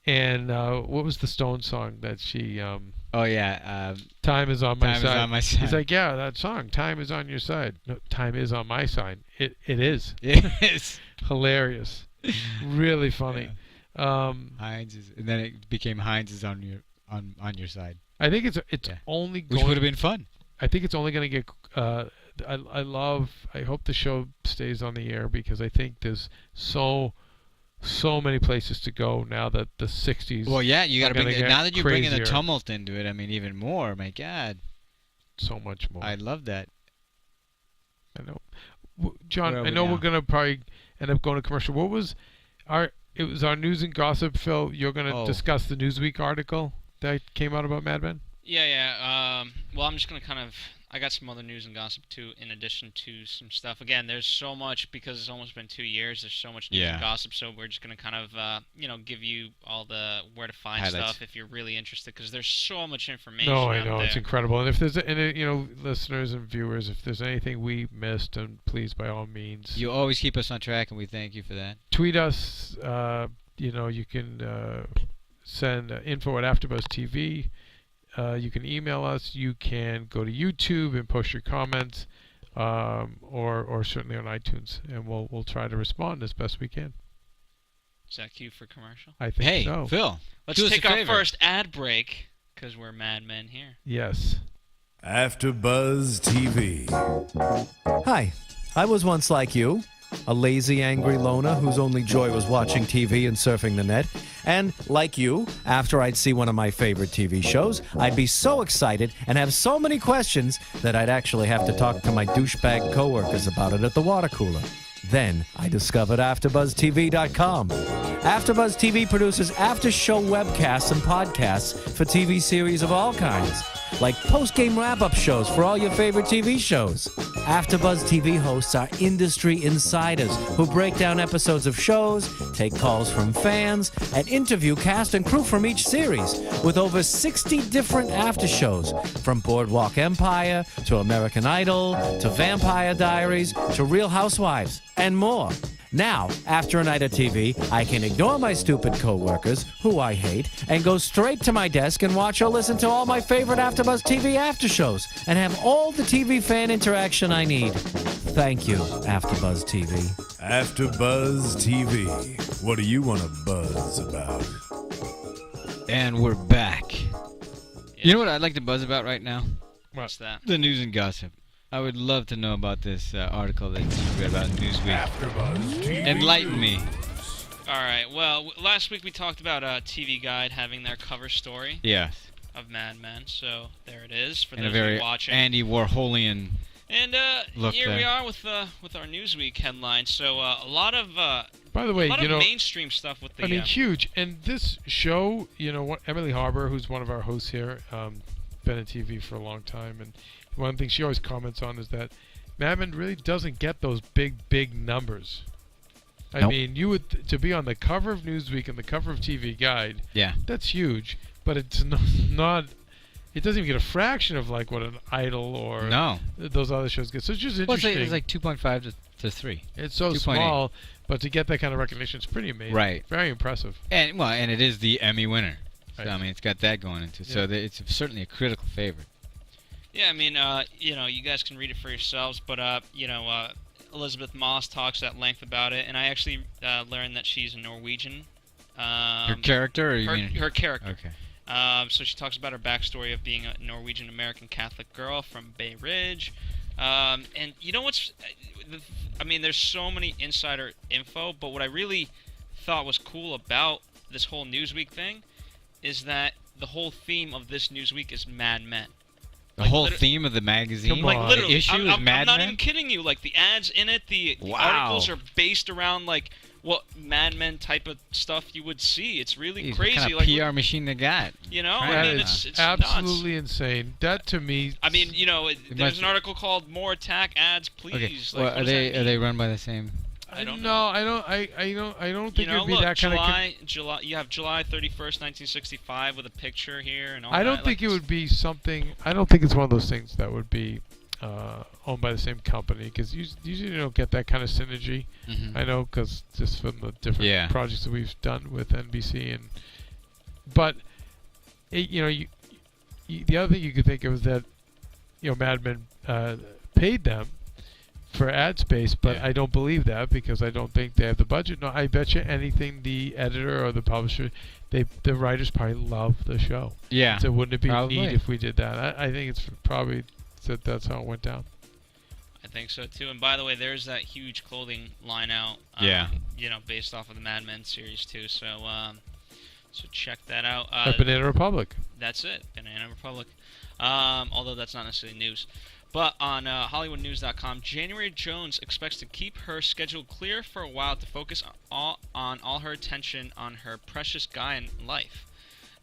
And what was the Stone song that she... Time is on my side. Time is on my side. He's like, yeah, that song, Time is on your side. No, Time is on my side. It is. It is. Hilarious. Really funny. Yeah. Heinz is, and then it became Heinz is on your side. I think it's only going... Which would have been fun. I think it's only going to get... I hope the show stays on the air because I think there's so many places to go now that the 60s. Well, yeah, you got to bring it. Now that you're bringing the crazier. tumult into it, I mean, even more. My God. So much more. I love that. I know. John, I know we're going to probably end up going to commercial. It was our news and gossip, Phil. You're going to discuss the Newsweek article that came out about Mad Men? Yeah. Well, I'm just going to I got some other news and gossip too, in addition to some stuff. Again, there's so much because it's almost been 2 years. There's so much news and gossip, so we're just gonna kind of, give you all the where to find stuff if you're really interested, because there's so much information. No, I know it's incredible. And if there's listeners and viewers, if there's anything we missed, and please by all means, you always keep us on track, and we thank you for that. Tweet us. You can send info at AfterBuzz TV. You can email us. You can go to YouTube and post your comments, or certainly on iTunes, and we'll try to respond as best we can. Is that cue for commercial? I think so. Hey, Phil, let's take our first ad break because we're Mad Men here. Yes. AfterBuzz TV. Hi, I was once like you. A lazy, angry loner whose only joy was watching TV and surfing the net. And, like you, after I'd see one of my favorite TV shows, I'd be so excited and have so many questions that I'd actually have to talk to my douchebag coworkers about it at the water cooler. Then I discovered AfterBuzzTV.com. AfterBuzz TV produces after-show webcasts and podcasts for TV series of all kinds, like post-game wrap-up shows for all your favorite TV shows. AfterBuzz TV hosts are industry insiders who break down episodes of shows, take calls from fans, and interview cast and crew from each series, with over 60 different after-shows, from Boardwalk Empire to American Idol to Vampire Diaries to Real Housewives, and more. Now, after a night of TV, I can ignore my stupid coworkers, who I hate, and go straight to my desk and watch or listen to all my favorite AfterBuzz TV after shows, and have all the TV fan interaction I need. Thank you, AfterBuzz TV. AfterBuzz TV. What do you want to buzz about? And we're back. You know what I'd like to buzz about right now? What's that? The news and gossip. I would love to know about this article that you read about Newsweek. AfterBuzz TV Enlighten me. All right. Well, last week we talked about TV Guide having their cover story Yes. of Mad Men. So there it is for And those a of very you watching. Andy Warholian. And look here there. we are with our Newsweek headline. So a lot of By the way, a lot you of know, mainstream stuff with the. I mean, huge. And this show, you know, Emily Harbour, who's one of our hosts here, been in TV for a long time, and one thing she always comments on is that Mad Men really doesn't get those big numbers. I Nope. mean, you would to be on the cover of Newsweek and the cover of TV Guide. Yeah. That's huge, but it's not. It doesn't even get a fraction of like what an Idol or those other shows get. So it's just interesting. Well, it's like 2.5 to 3. It's so 2.8. small, but to get that kind of recognition, it's pretty amazing. Right. Very impressive. And it is the Emmy winner. Right. So, I mean, it's got that going into it. Yeah. So it's certainly a critical favorite. Yeah, I mean, you know, you guys can read it for yourselves, but you know, Elizabeth Moss talks at length about it, and I actually learned that she's a Norwegian. Her character, or you mean her character? Okay. So she talks about her backstory of being a Norwegian American Catholic girl from Bay Ridge, and you know what's? I mean, there's so many insider info, but what I really thought was cool about this whole Newsweek thing is that the whole theme of this Newsweek is Mad Men. The whole theme of the magazine, Like literally, the issue is Mad I'm not Men? even kidding you. Like the ads in it, the Wow. articles are based around like what Mad Men type of stuff you would see. It's really Jeez, crazy. What kind of like PR machine they got? you know, Right. I mean, That it's is nuts. absolutely insane. That to me. I mean, you know, there's must- an article called "More Attack Ads, Please." Okay. Like, Well, what are does they that mean? run by the same? I don't no, know. I don't think You know, it'd be look, that kind of. July. You have July 31st, 1965, with a picture here and all I that. don't think it would be something. I don't think it's one of those things that would be owned by the same company, because usually you don't get that kind of synergy. Mm-hmm. I know, because just from the different projects that we've done with NBC, but you know, the other thing you could think of is that, you know, Mad Men paid them for ad space, but I don't believe that, because I don't think they have the budget. No, I bet you anything the editor or the publisher, the writers probably love the show. Yeah. So wouldn't it be Probably. neat if we did that? I think it's probably that's how it went down. I think so too. And by the way, there's that huge clothing line out. You know, based off of the Mad Men series too. So, so check that out. At Banana Republic. That's it, Banana Republic. Although that's not necessarily news. But on HollywoodNews.com, January Jones expects to keep her schedule clear for a while to focus on all her attention on her precious guy in life.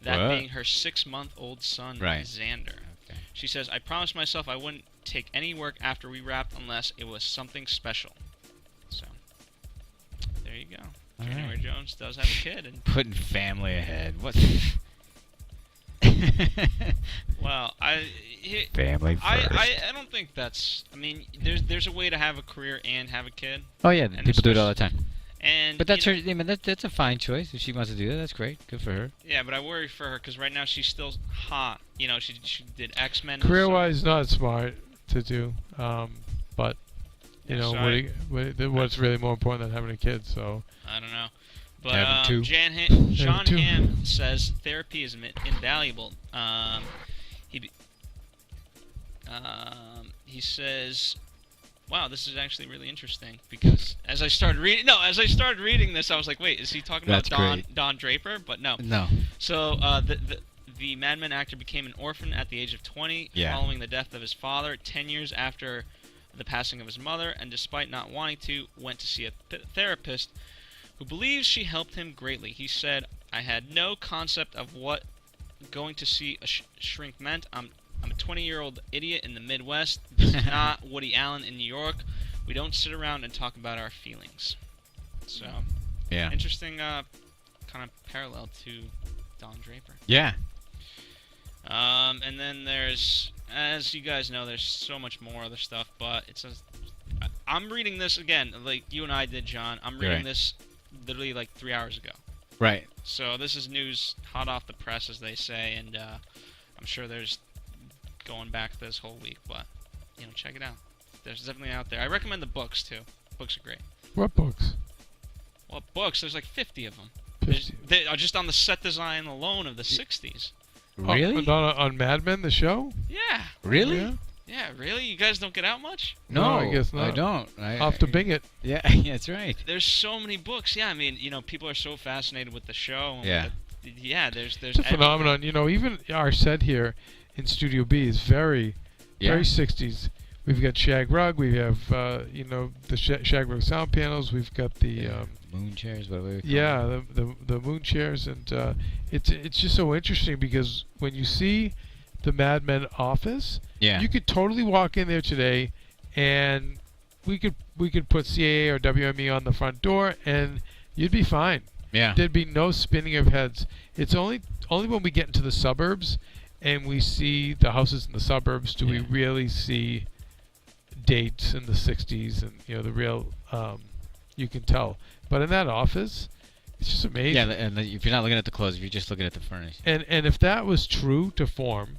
That being her 6-month-old son, Xander. Okay. She says, "I promised myself I wouldn't take any work after we wrapped unless it was something special." So, there you go. All January right. Jones does have a kid. And Putting family ahead. What? well, Family first. I don't think that's. I mean, there's a way to have a career and have a kid. Oh yeah, And people do it all the time. And But that's you her. I mean, that's a fine choice. If she wants to do that, that's great. Good for her. Yeah, but I worry for her because right now she's still hot. You know, she did X-Men. Career-wise, not smart to do, but you know, what's really more important than having a kid? So I don't know. But Having two. John Hamm says therapy is invaluable. He says, "Wow, this is actually really interesting." Because as I started reading this, I was like, "Wait, is he talking That's about great. Don Draper?" But no. No. So the Mad Men actor became an orphan at the age of 20, following the death of his father, 10 years after the passing of his mother, and despite not wanting to, went to see a therapist who believes she helped him greatly. He said, "I had no concept of what going to see a shrink meant. I'm a 20-year-old idiot in the Midwest. This is not Woody Allen in New York. We don't sit around and talk about our feelings." So, interesting kind of parallel to Don Draper. Yeah. And then there's, as you guys know, there's so much more other stuff, but I'm reading this again, like you and I did, John. I'm reading this literally like 3 hours ago. Right. So this is news hot off the press, as they say, and I'm sure there's going back this whole week, but you know, check it out. There's definitely out there. I recommend the books too. Books are great. what books? Well, books, there's like 50 of them. They are just on the set design alone of the 60s. Really? On Mad Men, the show? Yeah. Really? Yeah. Yeah, really? You guys don't get out much? No, I guess not. I don't. I'll have to Bing it. Yeah, that's right. There's so many books. Yeah, I mean, people are so fascinated with the show. Yeah. There's It's a phenomenon. Even our set here in Studio B is very 60s. We've got shag rug. We have the shag rug sound panels. We've got the moon chairs. What are the moon chairs, and it's just so interesting because when you see the Mad Men office, you could totally walk in there today, and we could put CAA or WME on the front door, and you'd be fine. Yeah. There'd be no spinning of heads. It's only when we get into the suburbs and we see the houses in the suburbs do we really see dates in the 60s and the real you can tell. But in that office, it's just amazing. Yeah, and if you're not looking at the clothes, if you're just looking at the furniture. And if that was true to form,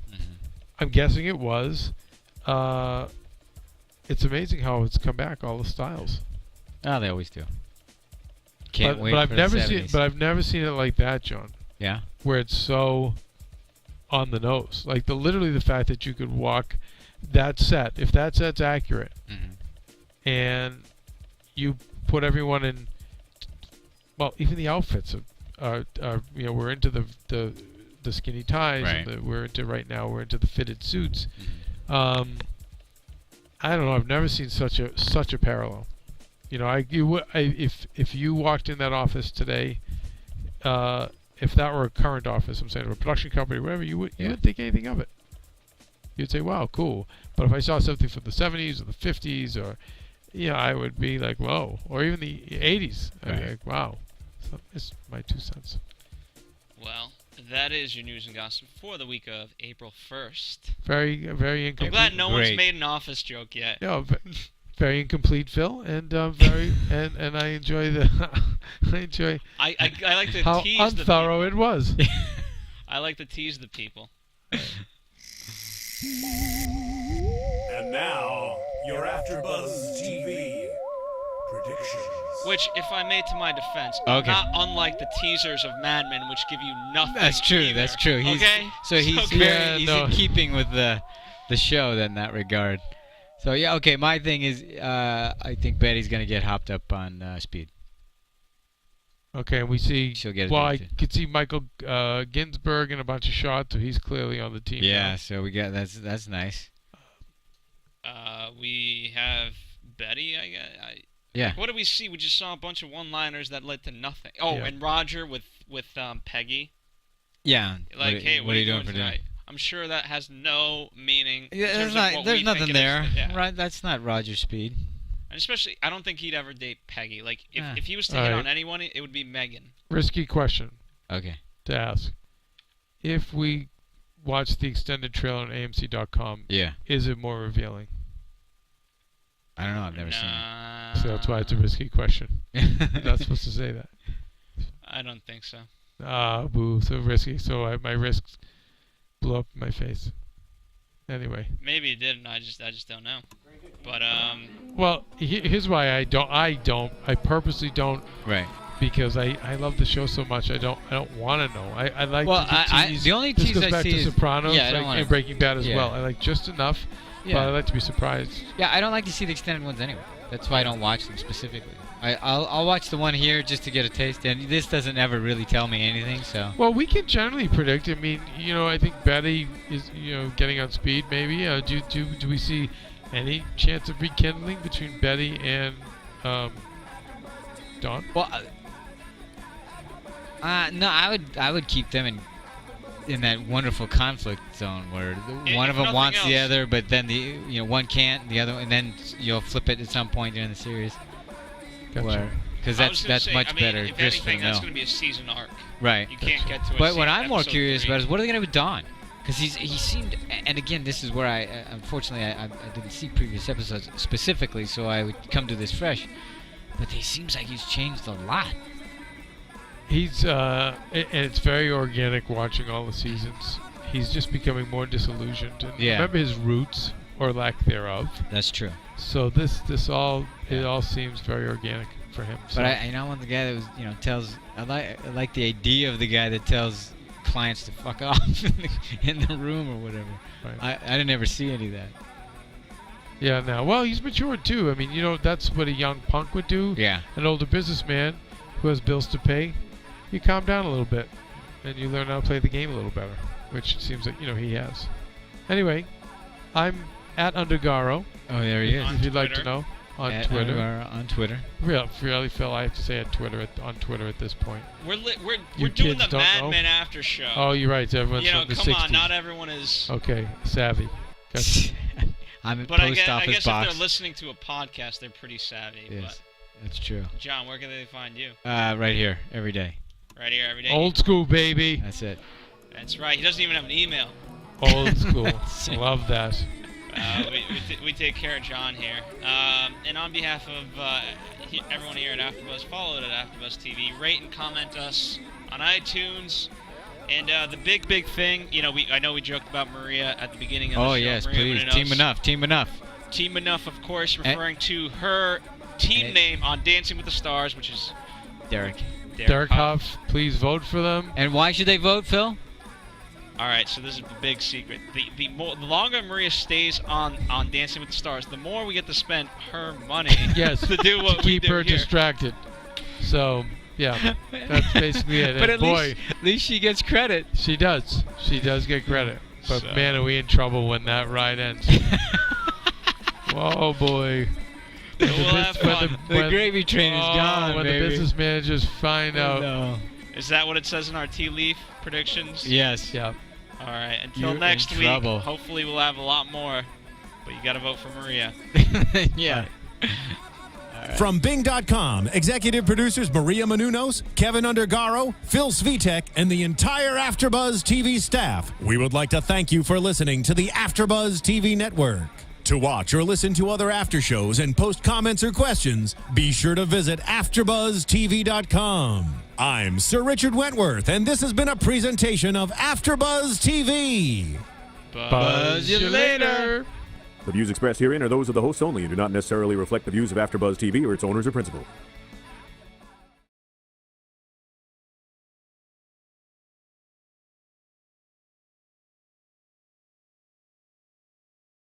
I'm guessing it was. It's amazing how it's come back, all the styles. Oh, they always do. Can't wait but I've for never the 70s. seen. But I've never seen it like that, John. Yeah. Where it's so on the nose, like literally the fact that you could walk that set, if that set's accurate, and you put everyone in. Well, even the outfits are we're into the skinny ties. Right. And we're into the fitted suits. I don't know. I've never seen such a parallel. If you walked in that office today, if that were a current office, I'm saying, of a production company, whatever, you wouldn't think anything of it. You'd say, "Wow, cool." But if I saw something from the 70s or the 50s, or I would be like, "Whoa!" Or even the 80s, I'd be like, "Wow." So it's my 2 cents. Well, that is your news and gossip for the week of April 1st. Very, very incomplete. I'm glad no one's made an office joke yet. Yeah, very incomplete, Phil, and very and I enjoy I like to how tease the unthorough it was. I like to tease the people. And now, your AfterBuzz TV predictions. Which, if I may, to my defense, are not unlike the teasers of Mad Men, which give you nothing. That's true. Either. That's true. He's in keeping with the show then in that regard. So okay. My thing is, I think Betty's gonna get hopped up on speed. Okay, and we see. She'll get it. Well, I could see Michael Ginsberg in a bunch of shots, so he's clearly on the team. Yeah, now. so we got that's nice. We have Betty. I guess. Yeah. What did we see? We just saw a bunch of one-liners that led to nothing. Oh, and Roger with Peggy. Yeah. Like, hey, what are you doing for tonight? I'm sure that has no meaning. Yeah, there's nothing there. Right, that's not Roger's speed. And especially, I don't think he'd ever date Peggy. Like, if he was to hit on anyone, it would be Megan. Risky question. Okay. To ask. If we watch the extended trailer on AMC.com, is it more revealing? I don't know. I've never seen it. So that's why it's a risky question. You're not supposed to say that. I don't think so. Boo. So risky. So my risks blew up in my face. Anyway. Maybe it did, and I just don't know. But Well, here's why I purposely don't. Right. Because I love the show so much. I don't want to know. I like to tease. The only this tease goes I back see to is Sopranos and Breaking Bad as well. I like just enough, but I like to be surprised. Yeah, I don't like to see the extended ones anyway. That's why I don't watch them specifically. I'll watch the one here just to get a taste, and this doesn't ever really tell me anything. So. Well, we can generally predict. I mean, I think Betty is getting on speed. Maybe do we see any chance of rekindling between Betty and Dawn? Well. No, I would keep them in that wonderful conflict zone where one of them wants the other, but then one can't, the other, and then you'll flip it at some point during the series. Gotcha. Because that's much better. If anything, that's going to be a season arc. Right. You can't get to it. But what I'm more curious about is what are they going to do with Dawn? Because he seemed, and again, this is where unfortunately I didn't see previous episodes specifically, so I would come to this fresh. But it seems like he's changed a lot. He's and it's very organic watching all the seasons. He's just becoming more disillusioned. And remember his roots or lack thereof. That's true. So it all seems very organic. for him. But I want the guy that was, tells. I like the idea of the guy that tells clients to fuck off in the room or whatever. Right. I didn't ever see any of that. Yeah, now, well, he's matured too. I mean, that's what a young punk would do. Yeah. An older businessman who has bills to pay, you calm down a little bit, and you learn how to play the game a little better, which it seems that he has. Anyway, I'm at Undergaro. Oh, there he is. If you'd like to know, on at Twitter. Undergaro on Twitter. Really, Phil, I have to say on Twitter at this point. We're You doing kids the don't Mad know? Men after show. Oh, you're right. Everyone's from the 60s. Come on, not everyone is. Okay, savvy. Gotcha. I'm at But I post guess office box. if they're listening to a podcast, they're pretty savvy. Yes, But that's true. John, where can they find you? Right here, every day. Right here, every day. Old school, baby. That's it. That's right. He doesn't even have an email. Old school. Love that. We take care of John here. And on behalf of everyone here at AfterBuzz, follow it at AfterBuzz TV. Rate and comment us on iTunes. And the big thing, I know we joked about Maria at the beginning of the show. Oh, yes, Maria please. Menounos. Team Enough. Team Enough, of course, referring to her team name on Dancing with the Stars, which is Derek Huff. Please vote for them. And why should they vote, Phil? All right, so this is the big secret. The longer Maria stays on Dancing with the Stars, the more we get to spend her money Yes, to do what to keep we do her here. distracted. So, yeah, that's basically it. But And at least she gets credit. She does. She does get credit. But So. man, are we in trouble when that ride ends. Whoa, boy. We'll have fun. The gravy train is gone, when baby. the business managers find out. No. Is that what it says in our tea leaf predictions? Yes. Yeah. All right, until You're next in week, trouble. hopefully we'll have a lot more. But you got to vote for Maria. Yeah. From Bing.com, executive producers Maria Menounos, Keven Undergaro, Phil Svitek, and the entire AfterBuzz TV staff, we would like to thank you for listening to the AfterBuzz TV network. To watch or listen to other after shows and post comments or questions, be sure to visit AfterBuzzTV.com. I'm Sir Richard Wentworth, and this has been a presentation of AfterBuzz TV. Buzz you later. The views expressed herein are those of the hosts only and do not necessarily reflect the views of AfterBuzz TV or its owners or principals.